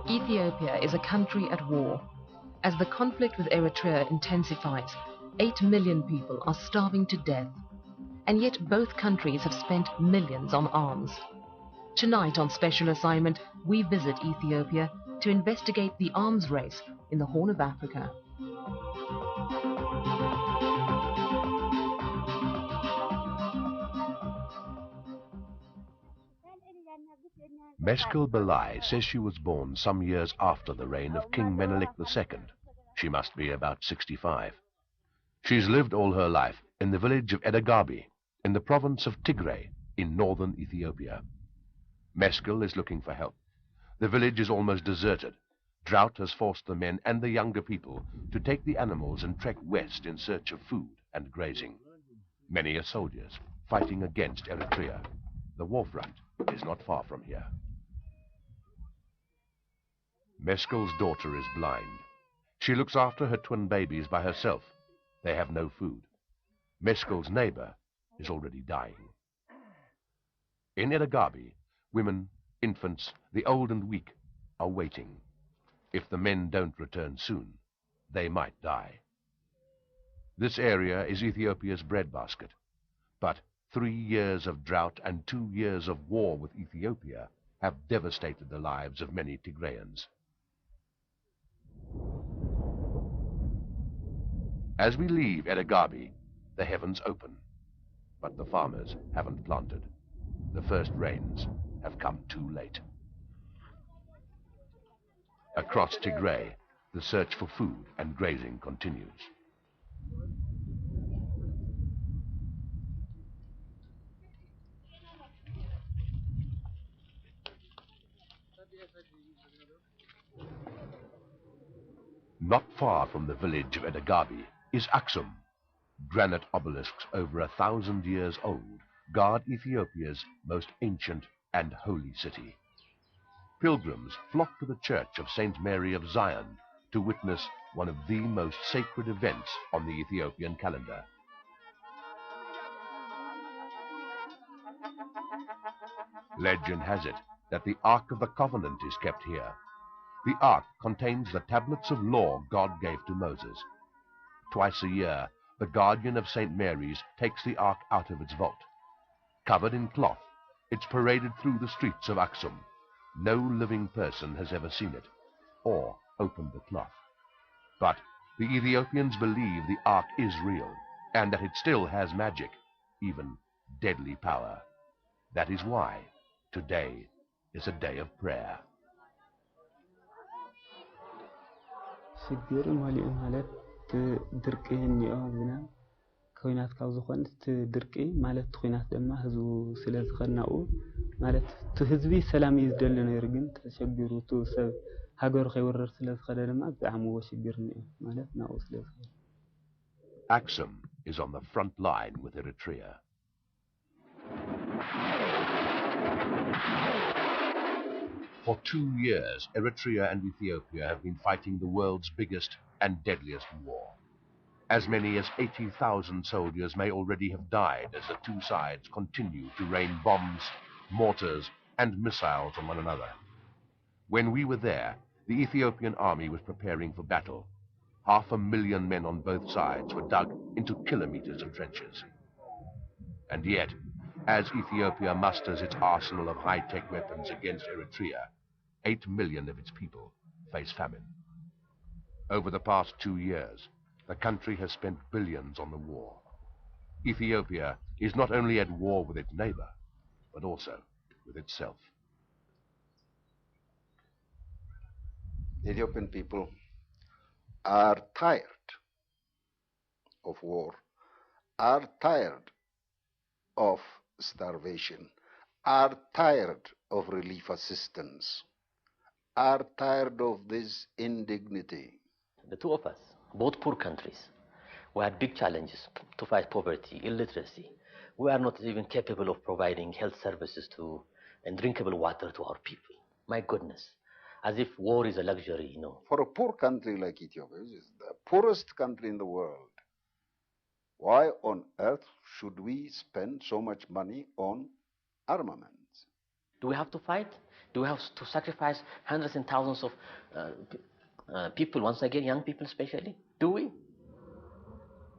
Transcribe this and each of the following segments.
Ethiopia is a country at war. As the conflict with Eritrea intensifies, 8 million people are starving to death. And yet both countries have spent millions on arms. Tonight on Special Assignment, we visit Ethiopia to investigate the arms race in the Horn of Africa. Meskel Belai says she was born some years after the reign of King Menelik II. She must be about 65. She's lived all her life in the village of Edagabi, in the province of Tigray, in northern Ethiopia. Meskel is looking for help. The village is almost deserted. Drought has forced the men and the younger people to take the animals and trek west in search of food and grazing. Many are soldiers fighting against Eritrea. The war front is not far from here. Meskel's daughter is blind. She looks after her twin babies by herself. They have no food. Meskel's neighbor is already dying. In Edagabi, women, infants, the old and weak are waiting. If the men don't return soon, they might die. This area is Ethiopia's breadbasket, but 3 years of drought and 2 years of war with Ethiopia have devastated the lives of many Tigrayans. As we leave Edagabi, the heavens open, but the farmers haven't planted. The first rains have come too late. Across Tigray, the search for food and grazing continues. Not far from the village of Edagabi is Aksum. Granite obelisks over 1,000 years old guard Ethiopia's most ancient and holy city. Pilgrims flock to the church of St. Mary of Zion to witness one of the most sacred events on the Ethiopian calendar. Legend has it that the Ark of the Covenant is kept here. The Ark contains the tablets of law God gave to Moses. Twice a year, the guardian of St. Mary's takes the Ark out of its vault. Covered in cloth, it's paraded through the streets of Aksum. No living person has ever seen it, or opened the cloth. But the Ethiopians believe the Ark is real, and that it still has magic, even deadly power. That is why today is a day of prayer. ኮይናት ካብ ዝኾን ድርቂ ማለት ኮይናት ድማ ህዝቡ ስለ ዝኸናኡ ማለት ህዝቢ ሰላም እዩ ዝደሊ ነይሩ ግን ተሸግሩ ሰብ ሃገሩ ከይወረር ስለ ዝኸደ ድማ ብጣዕሚ ወሽግር ነይሩ ማለት ናኡ ስለ ዝኸደ Aksum is on the front line with Eritrea. For 2 years, Eritrea and Ethiopia have been fighting the world's biggest and deadliest war. As many as 80,000 soldiers may already have died as the two sides continue to rain bombs, mortars, and missiles on one another. When we were there, the Ethiopian army was preparing for battle. 500,000 men on both sides were dug into kilometers of trenches. And yet, as Ethiopia musters its arsenal of high-tech weapons against Eritrea, 8 million of its people face famine. Over the past 2 years, the country has spent billions on the war. Ethiopia is not only at war with its neighbor, but also with itself. The Ethiopian people are tired of war, are tired of starvation, are tired of relief assistance, are tired of this indignity. The two of us, both poor countries, we had big challenges to fight poverty, illiteracy. We are not even capable of providing health services and drinkable water to our people. My goodness, as if war is a luxury, you know. For a poor country like Ethiopia, which is the poorest country in the world, why on earth should we spend so much money on armaments? Do we have to fight? Do we have to sacrifice hundreds and thousands of people, once again, young people especially? Do we?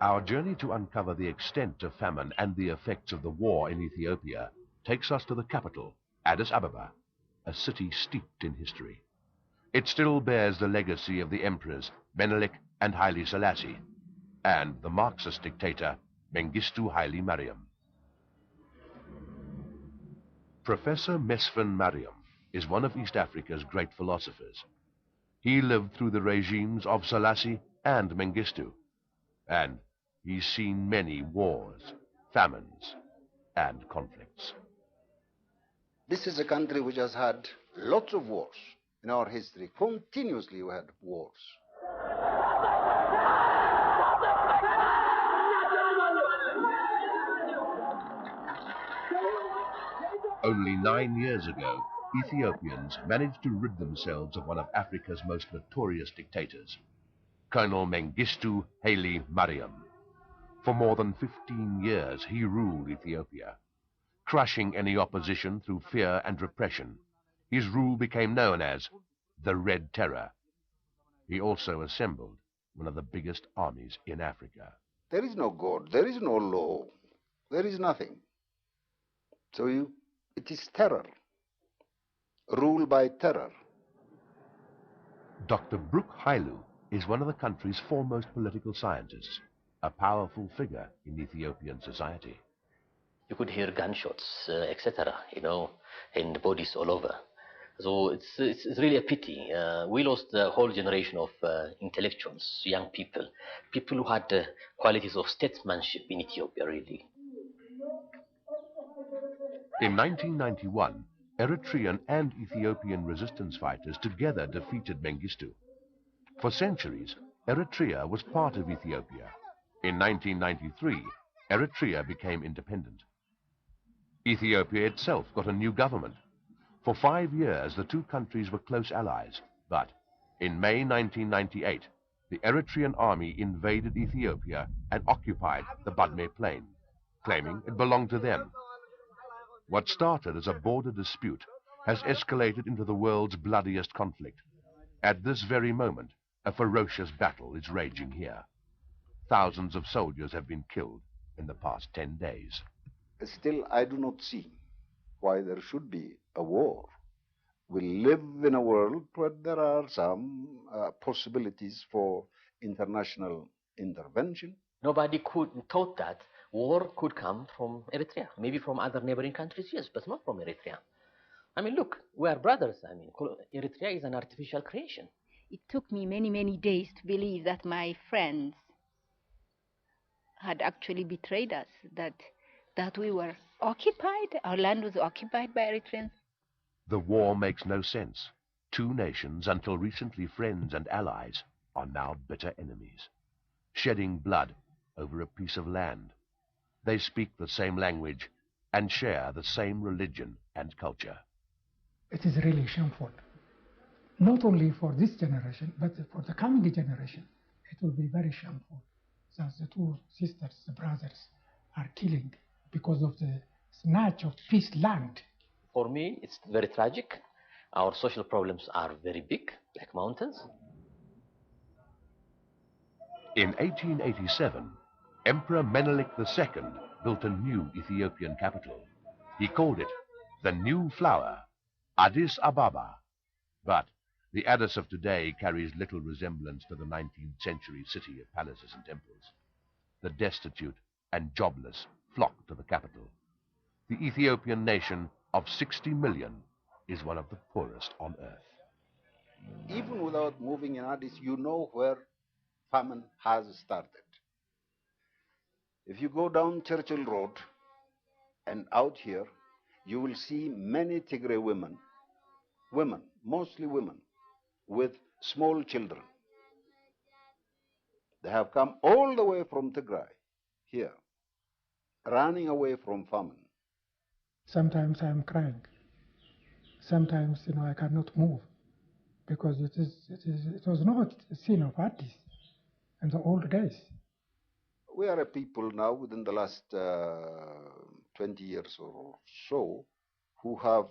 Our journey to uncover the extent of famine and the effects of the war in Ethiopia takes us to the capital, Addis Ababa, a city steeped in history. It still bears the legacy of the emperors Menelik and Haile Selassie, and the Marxist dictator Mengistu Haile Mariam. Professor Mesfin Mariam is one of East Africa's great philosophers. He lived through the regimes of Selassie and Mengistu, and he's seen many wars, famines, and conflicts. This is a country which has had lots of wars in our history. Continuously we had wars. Only 9 years ago, Ethiopians managed to rid themselves of one of Africa's most notorious dictators, Colonel Mengistu Haile Mariam. For more than 15 years, he ruled Ethiopia, crushing any opposition through fear and repression. His rule became known as the Red Terror. He also assembled one of the biggest armies in Africa. There is no God, there is no law, there is nothing. So it is terror, rule by terror. Dr. Brook Hailu is one of the country's foremost political scientists, a powerful figure in Ethiopian society. You could hear gunshots, etc., and bodies all over. So it's really a pity. We lost the whole generation of intellectuals, young people, people who had qualities of statesmanship in Ethiopia, really. In 1991, Eritrean and Ethiopian resistance fighters together defeated Mengistu. For centuries, Eritrea was part of Ethiopia. In 1993, Eritrea became independent. Ethiopia itself got a new government. For 5 years, the two countries were close allies, but in May 1998, the Eritrean army invaded Ethiopia and occupied the Badme plain, claiming it belonged to them. What started as a border dispute has escalated into the world's bloodiest conflict. At this very moment, a ferocious battle is raging here. Thousands of soldiers have been killed in the past 10 days. Still, I do not see why there should be a war. We live in a world where there are some possibilities for international intervention. Nobody could thought that war could come from Eritrea. Maybe from other neighboring countries, yes, but not from Eritrea. I mean, look, we are brothers. I mean, Eritrea is an artificial creation. It took me many, many days to believe that my friends had actually betrayed us, that we were occupied, our land was occupied by Eritreans. The war makes no sense. Two nations, until recently friends and allies, are now bitter enemies, shedding blood over a piece of land. They speak the same language and share the same religion and culture. It is really shameful, not only for this generation, but for the coming generation. It will be very shameful that the two sisters, the brothers, are killing because of the snatch of peace land. For me, it's very tragic. Our social problems are very big, like mountains. In 1887, Emperor Menelik II built a new Ethiopian capital. He called it the New Flower, Addis Ababa. But the Addis of today carries little resemblance to the 19th century city of palaces and temples. The destitute and jobless flock to the capital. The Ethiopian nation of 60 million is one of the poorest on earth. Even without moving in Addis, you know where famine has started. If you go down Churchill Road and out here, you will see many Tigray women, mostly women, with small children. They have come all the way from Tigray here, running away from famine. Sometimes I am crying. Sometimes, I cannot move because it was not a scene of Addis in the old days. We are a people now within the last 20 years or so who have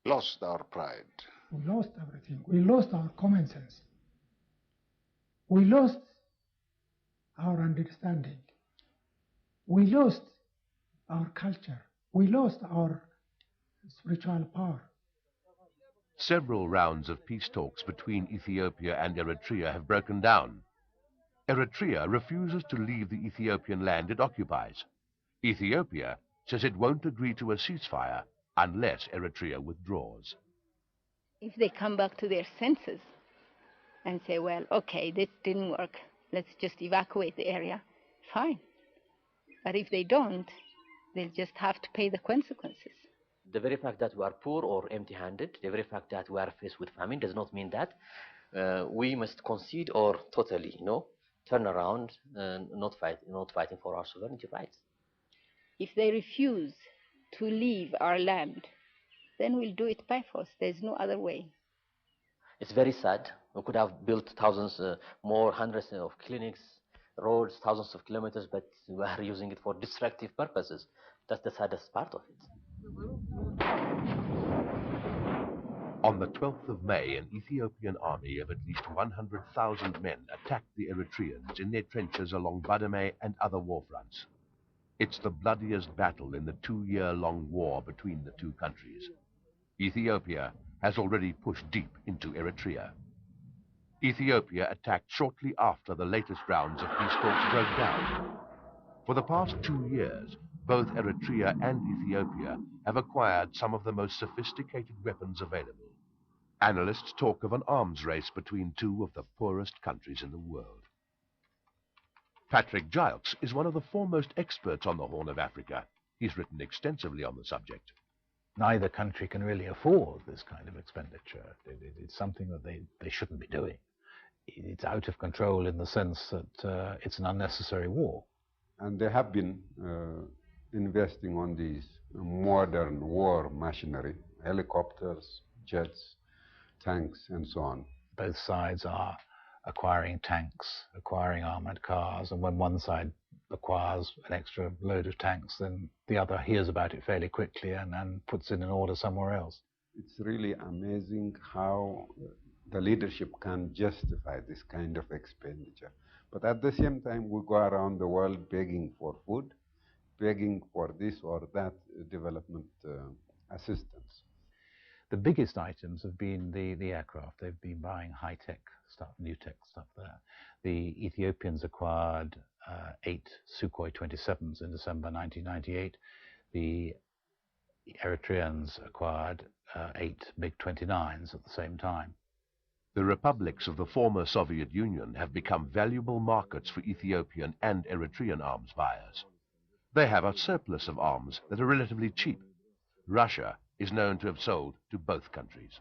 lost our pride. We lost everything. We lost our common sense. We lost our understanding. We lost our culture. We lost our spiritual power. Several rounds of peace talks between Ethiopia and Eritrea have broken down. Eritrea refuses to leave the Ethiopian land it occupies. Ethiopia says it won't agree to a ceasefire unless Eritrea withdraws. If they come back to their senses and say, well, okay, this didn't work, let's just evacuate the area, fine. But if they don't, they'll just have to pay the consequences. The very fact that we are poor or empty-handed, the very fact that we are faced with famine does not mean that we must concede or totally, turn around and not fighting for our sovereignty rights. If they refuse to leave our land, then we'll do it by force. There's no other way. It's very sad. We could have built thousands more, hundreds of clinics, roads, thousands of kilometers, but we are using it for destructive purposes. That's the saddest part of it. On the 12th of May, an Ethiopian army of at least 100,000 men attacked the Eritreans in their trenches along Badme and other war fronts. It's the bloodiest battle in the 2-year-long war between the two countries. Ethiopia has already pushed deep into Eritrea. Ethiopia attacked shortly after the latest rounds of peace talks broke down. For the past 2 years, both Eritrea and Ethiopia have acquired some of the most sophisticated weapons available. Analysts talk of an arms race between two of the poorest countries in the world. Patrick Gilkes is one of the foremost experts on the Horn of Africa. He's written extensively on the subject. Neither country can really afford this kind of expenditure. It's something that they shouldn't be doing. It's out of control in the sense that it's an unnecessary war. And they have been investing on these modern war machinery, helicopters, jets, tanks, and so on. Both sides are acquiring tanks, acquiring armored cars, and when one side acquires an extra load of tanks, then the other hears about it fairly quickly and puts in an order somewhere else. It's really amazing how the leadership can justify this kind of expenditure. But at the same time, we go around the world begging for food, begging for this or that development assistance. The biggest items have been the aircraft. They've been buying high-tech stuff, new tech stuff there. The Ethiopians acquired 8 Sukhoi 27s in December 1998. The Eritreans acquired 8 MiG-29s at the same time. The republics of the former Soviet Union have become valuable markets for Ethiopian and Eritrean arms buyers. They have a surplus of arms that are relatively cheap. Russia is known to have sold to both countries.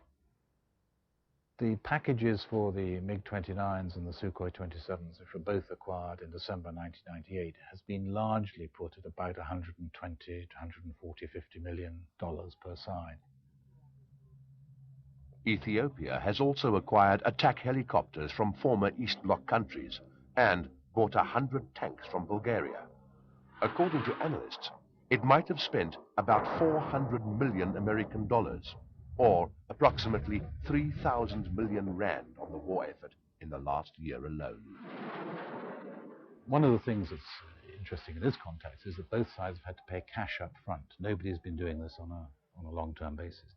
The packages for the MiG-29s and the Sukhoi 27s, which were both acquired in December 1998, has been largely put at about $120 to $150 million per side. Ethiopia has also acquired attack helicopters from former East Bloc countries and bought 100 tanks from Bulgaria. According to analysts, it might have spent about $400 million American dollars, or approximately 3,000 million rand on the war effort in the last year alone. One of the things that's interesting in this context is that both sides have had to pay cash up front. Nobody's been doing this on a long-term basis.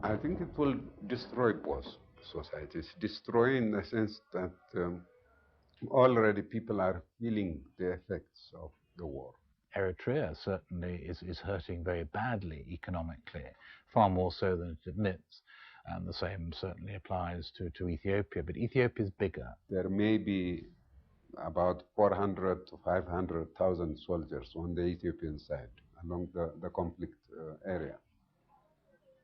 I think it will destroy both societies. Destroy in the sense that already people are feeling the effects of the war. Eritrea certainly is hurting very badly economically, far more so than it admits. And the same certainly applies to Ethiopia, but Ethiopia is bigger. There may be about 400 to 500,000 soldiers on the Ethiopian side along the conflict area.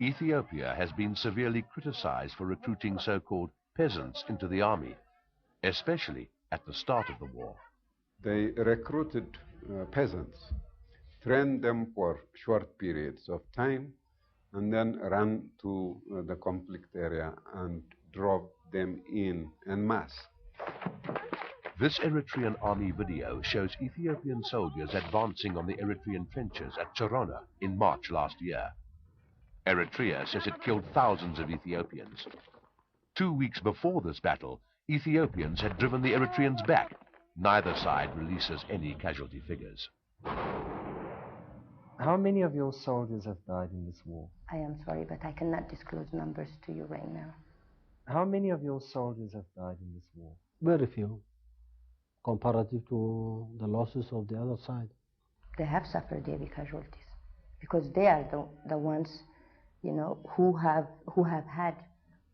Ethiopia has been severely criticized for recruiting so-called peasants into the army, especially at the start of the war. They recruited peasants, trained them for short periods of time, and then ran to the conflict area and drove them in masse. This Eritrean army video shows Ethiopian soldiers advancing on the Eritrean trenches at Tsorona in March last year. Eritrea says it killed thousands of Ethiopians. 2 weeks before this battle, Ethiopians had driven the Eritreans back. Neither side releases any casualty figures. How many of your soldiers have died in this war? I am sorry, but I cannot disclose numbers to you right now. How many of your soldiers have died in this war? Very few, comparative to the losses of the other side. They have suffered heavy casualties because they are the ones, you know, who have had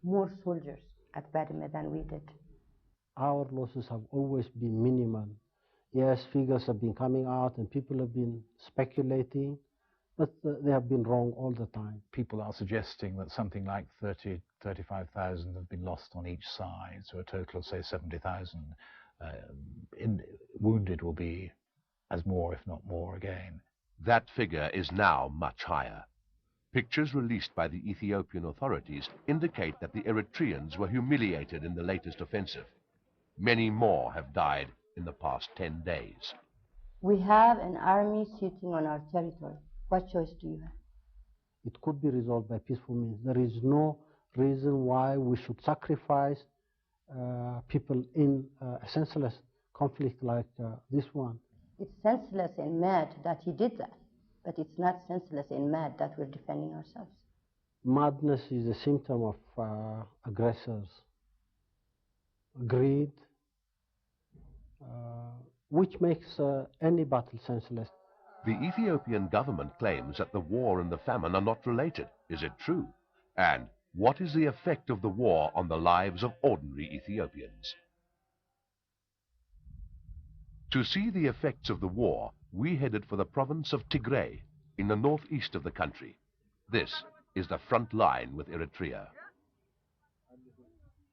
more soldiers at Badme than we did. Our losses have always been minimal. Yes, figures have been coming out and people have been speculating, but they have been wrong all the time. People are suggesting that something like 35,000 have been lost on each side, so a total of, say, 70,000 wounded will be as more, if not more, again. That figure is now much higher. Pictures released by the Ethiopian authorities indicate that the Eritreans were humiliated in the latest offensive. Many more have died in the past 10 days. We have an army sitting on our territory. What choice do you have? It could be resolved by peaceful means. There is no reason why we should sacrifice people in a senseless conflict like this one. It's senseless and mad that he did that, but it's not senseless and mad that we're defending ourselves. Madness is a symptom of aggressors. Greed, which makes any battle senseless. The Ethiopian government claims that the war and the famine are not related. Is it true? And what is the effect of the war on the lives of ordinary Ethiopians? To see the effects of the war, we headed for the province of Tigray, in the northeast of the country. This is the front line with Eritrea.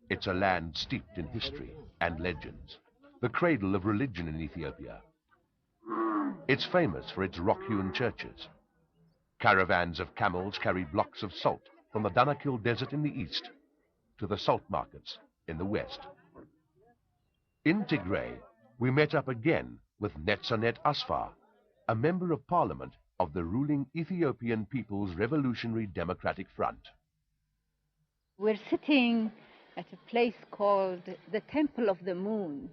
It's a land steeped in history and legends, the cradle of religion in Ethiopia. It's famous for its rock-hewn churches. Caravans of camels carry blocks of salt from the Danakil Desert in the east to the salt markets in the west. In Tigray, we met up again with Netzanet Asfar, a member of parliament of the ruling Ethiopian People's Revolutionary Democratic Front. We're sitting at a place called the Temple of the Moon.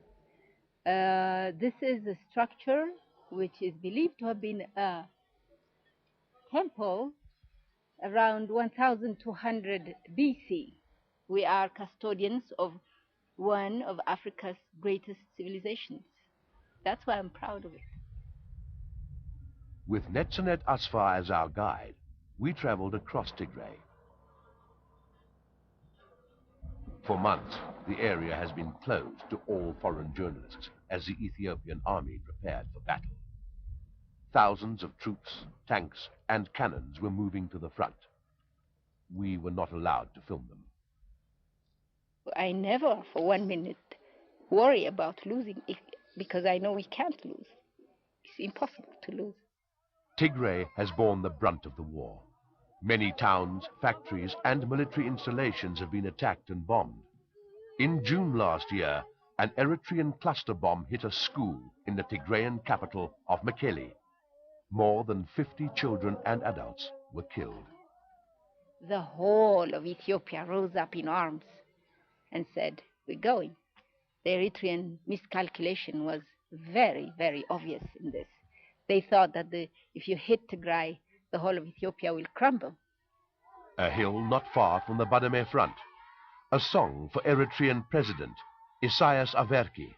This is a structure which is believed to have been a temple around 1200 BC. We are custodians of one of Africa's greatest civilizations. That's why I'm proud of it. With Netzanet Asfar as our guide, we traveled across Tigray. For months, the area has been closed to all foreign journalists as the Ethiopian army prepared for battle. Thousands of troops, tanks, and cannons were moving to the front. We were not allowed to film them. I never for 1 minute worry about losing because I know we can't lose. It's impossible to lose. Tigray has borne the brunt of the war. Many towns, factories, and military installations have been attacked and bombed. In June last year, an Eritrean cluster bomb hit a school in the Tigrayan capital of Mekelle. More than 50 children and adults were killed. The whole of Ethiopia rose up in arms and said, we're going. The Eritrean miscalculation was very, very obvious in this. They thought that if you hit Tigray, the whole of Ethiopia will crumble. A hill not far from the Badme front. A song for Eritrean President Isaias Afwerki.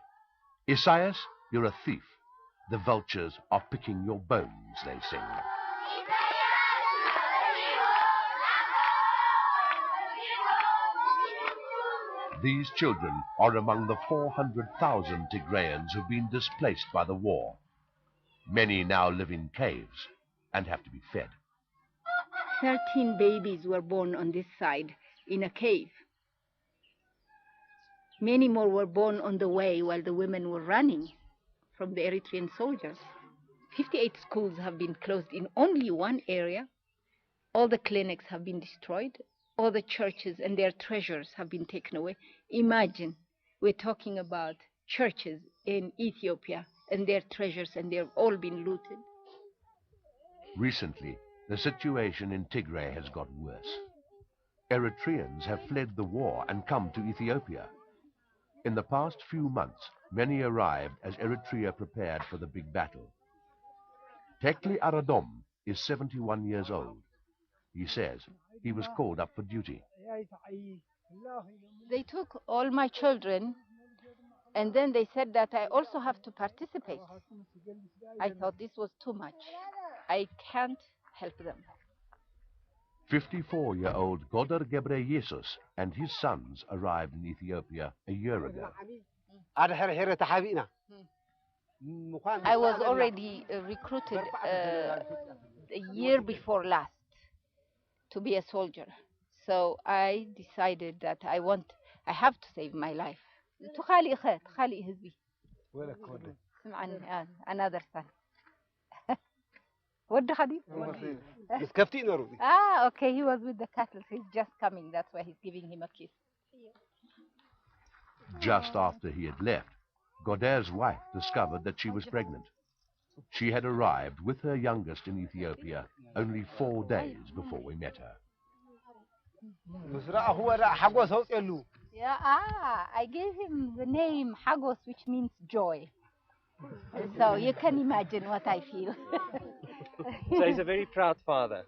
Isaias, you're a thief. The vultures are picking your bones, they sing. These children are among the 400,000 Tigrayans who've been displaced by the war. Many now live in caves and have to be fed. 13 babies were born on this side in a cave. Many more were born on the way while the women were running from the Eritrean soldiers. 58 schools have been closed in only one area. All the clinics have been destroyed. All the churches and their treasures have been taken away. Imagine, we're talking about churches in Ethiopia and their treasures, and they've all been looted. Recently, the situation in Tigray has got worse. Eritreans have fled the war and come to Ethiopia. In the past few months, many arrived as Eritrea prepared for the big battle. Tekli Aradom is 71 years old. He says he was called up for duty. They took all my children, and then they said that I also have to participate. I thought this was too much. I can't help them. 54-year-old Godar Gebreyesus and his sons arrived in Ethiopia a year ago. I was already recruited a year before last to be a soldier. So I decided that I have to save my life. Another son. Okay, he was with the cattle. He's just coming. That's why he's giving him a kiss. Just after he had left, Godar's wife discovered that she was pregnant. She had arrived with her youngest in Ethiopia only 4 days before we met her. I gave him the name Hagos, which means joy. So you can imagine what I feel. So he's a very proud father.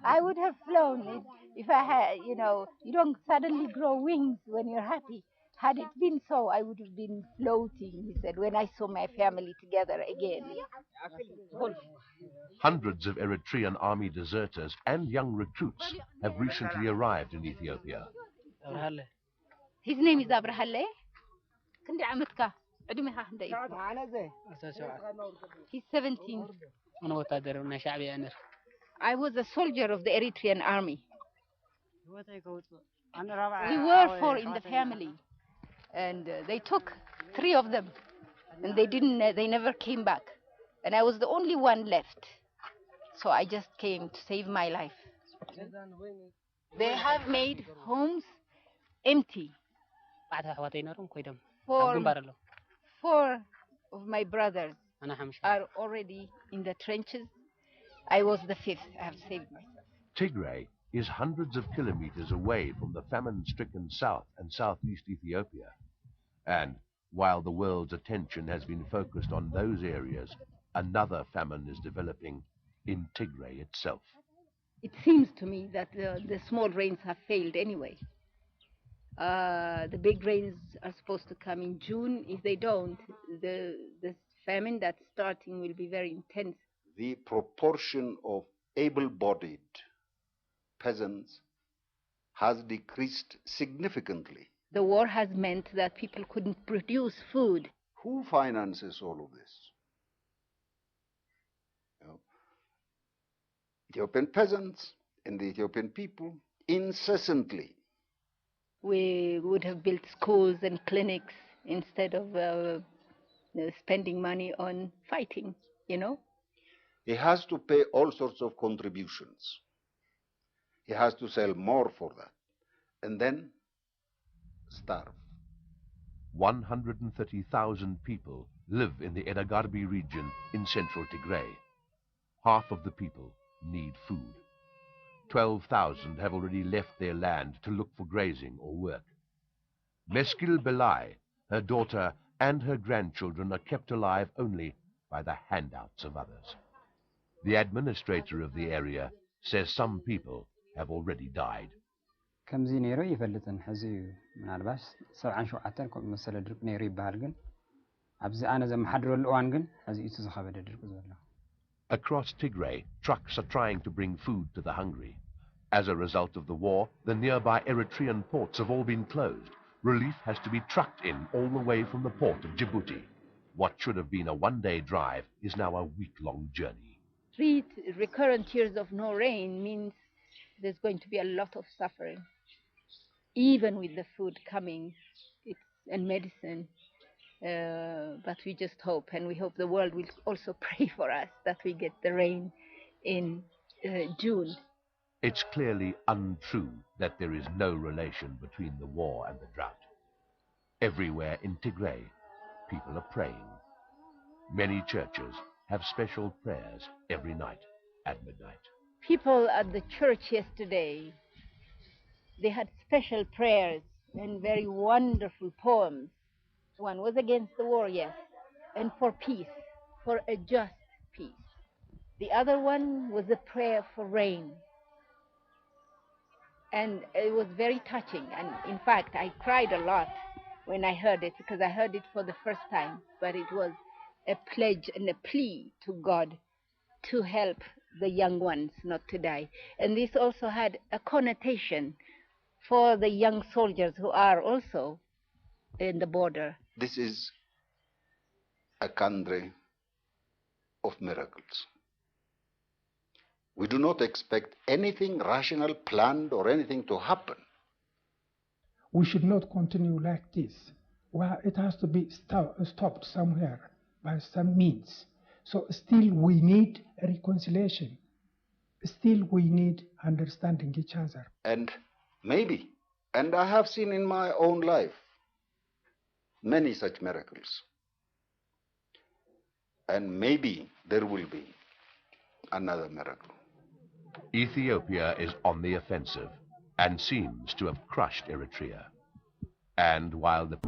I would have flown if I had, you don't suddenly grow wings when you're happy. Had it been so, I would have been floating, he said, when I saw my family together again. Hundreds of Eritrean army deserters and young recruits have recently arrived in Ethiopia. His name is Abrahalle. He's 17. I was a soldier of the Eritrean army. We were 4 in the family, and they took 3 of them, and they never came back, and I was the only one left. So I just came to save my life. They have made homes empty. 4 of my brothers are already in the trenches. I was the 5th. I have saved myself. Tigray is hundreds of kilometers away from the famine-stricken south and southeast Ethiopia. And while the world's attention has been focused on those areas, another famine is developing in Tigray itself. It seems to me that the small rains have failed anyway. The big rains are supposed to come in June. If they don't, the famine that's starting will be very intense. The proportion of able-bodied peasants has decreased significantly. The war has meant that people couldn't produce food. Who finances all of this? Ethiopian peasants and the Ethiopian people incessantly. We would have built schools and clinics instead of spending money on fighting, He has to pay all sorts of contributions. He has to sell more for that, and then starve. 130,000 people live in the Edagarbi region in central Tigray. Half of the people need food. 12,000 have already left their land to look for grazing or work. Meskil Belai, her daughter, and her grandchildren are kept alive only by the handouts of others. The administrator of the area says some people have already died. ከምዚ ነይሩ ይፈልጥን ሕዚ ምናልባሽ 77 ከምኡ መሰለ ድርቅ ነይሩ ይባሃል ግን ኣብዚ ኣነ ዘመሓድረሉ እዋን ግን ሕዚ እቲ ዝኸበደ ድርቅ ዘሎ Across Tigray, trucks are trying to bring food to the hungry. As a result of the war, the nearby Eritrean ports have all been closed. Relief has to be trucked in all the way from the port of Djibouti. What should have been a one-day drive is now a week-long journey. 3 recurrent years of no rain means there's going to be a lot of suffering. Even with the food coming and medicine, but we just hope, and we hope the world will also pray for us that we get the rain in June. It's clearly untrue that there is no relation between the war and the drought. Everywhere in Tigray, people are praying. Many churches have special prayers every night at midnight. People at the church yesterday, they had special prayers and very wonderful poems. One was against the war, yes, and for peace, for a just peace. The other one was a prayer for rain. And it was very touching. And in fact, I cried a lot when I heard it, because I heard it for the first time. But it was a pledge and a plea to God to help the young ones not to die. And this also had a connotation for the young soldiers who are also in the border. This is a country of miracles. We do not expect anything rational, planned, or anything to happen. We should not continue like this. Well, it has to be stopped somewhere by some means. So still we need a reconciliation. Still we need understanding each other. And maybe, and I have seen in my own life many such miracles. And maybe there will be another miracle. Ethiopia is on the offensive and seems to have crushed Eritrea. And while the